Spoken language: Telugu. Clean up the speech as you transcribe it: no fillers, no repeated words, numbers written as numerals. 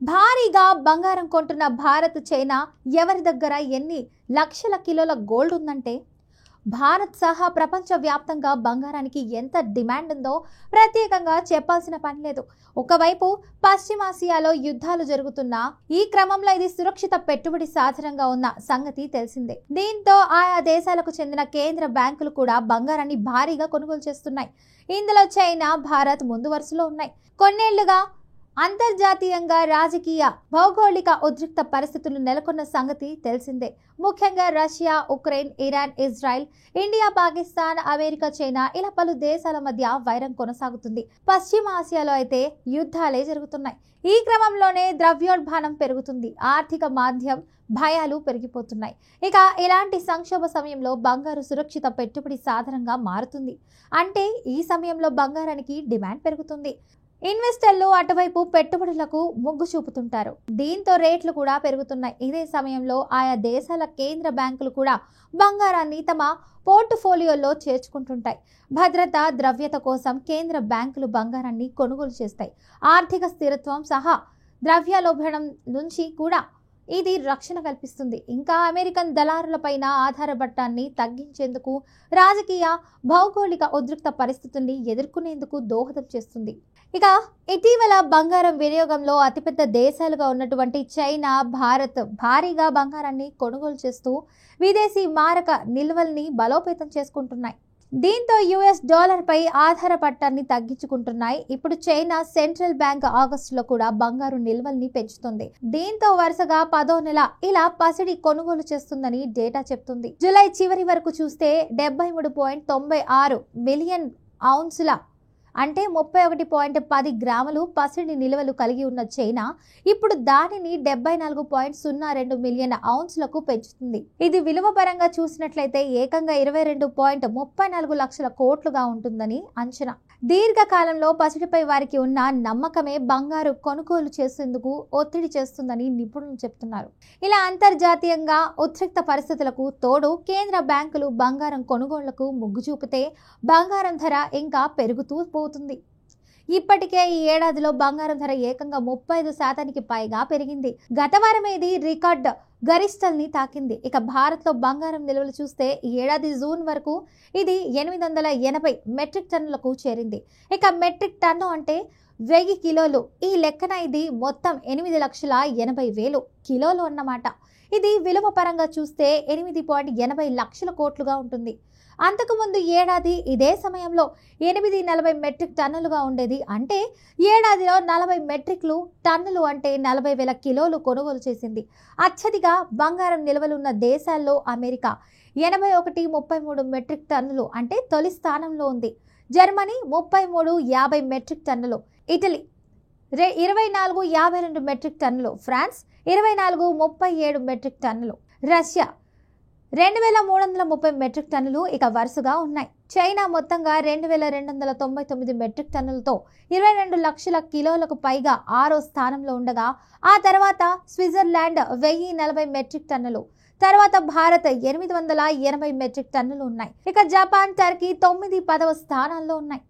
భారీగా బంగారం కొంటున్న భారత్ చైనా ఎవరి దగ్గర ఎన్ని లక్షల కిలోల గోల్డ్ ఉందంటే భారత్ సహా ప్రపంచ వ్యాప్తంగా బంగారానికి ఎంత డిమాండ్ ఉందో ప్రత్యేకంగా చెప్పాల్సిన పని లేదు. ఒకవైపు పశ్చిమాసియాలో యుద్ధాలు జరుగుతున్నా ఈ క్రమంలో ఇది సురక్షిత పెట్టుబడి సాధనంగా ఉన్న సంగతి తెలిసిందే. దీంతో ఆయా దేశాలకు చెందిన కేంద్ర బ్యాంకులు కూడా బంగారాన్ని భారీగా కొనుగోలు చేస్తున్నాయి. ఇందులో చైనా, భారత్ ముందు వరుసలో ఉన్నాయి. కొన్నేళ్లుగా అంతర్జాతీయంగా రాజకీయ, భౌగోళిక ఉద్రిక్త పరిస్థితులు నెలకొన్న సంగతి తెలిసిందే. ముఖ్యంగా Russia, Ukraine, Iran, Israel, India, Pakistan, America, China ఇలా పలు దేశాల మధ్య వైరం కొనసాగుతుంది. పశ్చిమ ఆసియాలో అయితే యుద్ధాలే జరుగుతున్నాయి. ఈ క్రమంలోనే ద్రవ్యోల్బణం పెరుగుతుంది. ఆర్థిక మాంద్యం, భయాలు పెరిగిపోతున్నాయి. ఇక ఇలాంటి సంక్షోభ సమయంలో బంగారు సురక్షిత పెట్టుబడి సాధనంగా మారుతుంది. అంటే ఈ సమయంలో బంగారానికి డిమాండ్ పెరుగుతుంది. ఇన్వెస్టర్లు అటువైపు పెట్టుబడులకు మొగ్గు చూపుతుంటారు. దీంతో రేట్లు కూడా పెరుగుతున్నాయి. ఇదే సమయంలో ఆయా దేశాల కేంద్ర బ్యాంకులు కూడా బంగారాన్ని తమ పోర్ట్ఫోలియోలో చేర్చుకుంటుంటాయి. భద్రత, ద్రవ్యత కోసం కేంద్ర బ్యాంకులు బంగారాన్ని కొనుగోలు చేస్తాయి. ఆర్థిక స్థిరత్వం సహా ద్రవ్యోల్బణం నుంచి కూడా ఇది రక్షణ కల్పిస్తుంది. ఇంకా అమెరికన్ దళారులపైన ఆధారపడటాన్ని తగ్గించేందుకు, రాజకీయ, భౌగోళిక ఉద్రిక్త పరిస్థితుల్ని ఎదుర్కొనేందుకు దోహదం చేస్తుంది. ఇక ఇటీవల బంగారం వినియోగంలో అతిపెద్ద దేశాలుగా ఉన్నటువంటి చైనా, భారత్ భారీగా బంగారాన్ని కొనుగోలు చేస్తూ విదేశీ మారక నిల్వల్ని బలోపేతం చేసుకుంటున్నాయి. దీంతో యుఎస్ డాలర్పై ఆధారపడటాన్ని తగ్గించుకుంటున్నాయి. ఇప్పుడు చైనా సెంట్రల్ బ్యాంక్ ఆగస్టులో కూడా బంగారు నిల్వల్ని పెంచుతుంది. దీంతో వరుసగా 10వ నెల ఇలా పసిడి కొనుగోలు చేస్తుందని డేటా చెప్తుంది. జూలై చివరి వరకు చూస్తే 73.96 మిలియన్ ఔన్సుల అంటే 31.10 గ్రాములు పసిడి నిల్వలు కలిగి ఉన్న చైనా ఇప్పుడు దానిని 74.02 మిలియన్ ఔన్సులకు పెంచుతుంది. ఇది విలువ పరంగా చూసినట్లయితే ఏకంగా 22.34 లక్షల కోట్లుగా ఉంటుందని అంచనా. దీర్ఘకాలంలో పసిడిపై వారికి ఉన్న నమ్మకమే బంగారు కొనుగోలు చేసేందుకు ఒత్తిడి చేస్తుందని నిపుణులు చెప్తున్నారు. ఇలా అంతర్జాతీయంగా ఉద్రిక్త పరిస్థితులకు తోడు కేంద్ర బ్యాంకులు బంగారం కొనుగోళ్లకు మొగ్గు చూపితే బంగారం ధర ఇంకా పెరుగుతూ పోతుంది. ఇప్పటికే ఈ ఏడాదిలో బంగారం ధర ఏకంగా 35% పైగా పెరిగింది. గత వారం ఇది రికార్డ్ గరిష్టాల్ని తాకింది. ఇక భారత్లో బంగారం నిల్వలు చూస్తే ఈ ఏడాది జూన్ వరకు ఇది 880 మెట్రిక్ టన్నులకు చేరింది. ఇక మెట్రిక్ టన్ను అంటే 1000 కిలోలు. ఈ లెక్కన ఇది మొత్తం 8,80,000 కిలోలు అన్నమాట. ఇది విలువ పరంగా చూస్తే 8.80 లక్షల కోట్లుగా ఉంటుంది. అంతకుముందు ఏడాది ఇదే సమయంలో 840 మెట్రిక్ టన్నులుగా ఉండేది. అంటే ఏడాదిలో 40 మెట్రిక్లు టన్నులు అంటే 40,000 కిలోలు కొనుగోలు చేసింది. అత్యధిక బంగారం నిల్వలున్న దేశాల్లో అమెరికా 81.33 మెట్రిక్ టన్నులు అంటే తొలి స్థానంలో ఉంది. జర్మనీ 33.50 మెట్రిక్ టన్నులు, ఇటలీ 24.52 మెట్రిక్ టన్నులు, ఫ్రాన్స్ 24.37 మెట్రిక్ టన్నులు, రష్యా 2,330 మెట్రిక్ టన్నులు ఇక వరుసగా ఉన్నాయి. చైనా మొత్తంగా 2,299 మెట్రిక్ టన్నులతో 22 లక్షల కిలోలకు పైగా 6వ స్థానంలో ఉండగా ఆ తర్వాత స్విట్జర్లాండ్ 1,040 మెట్రిక్ టన్నులు, తర్వాత భారత్ 880 మెట్రిక్ టన్నులు ఉన్నాయి. ఇక జపాన్, టర్కీ 9, 10వ స్థానాల్లో ఉన్నాయి.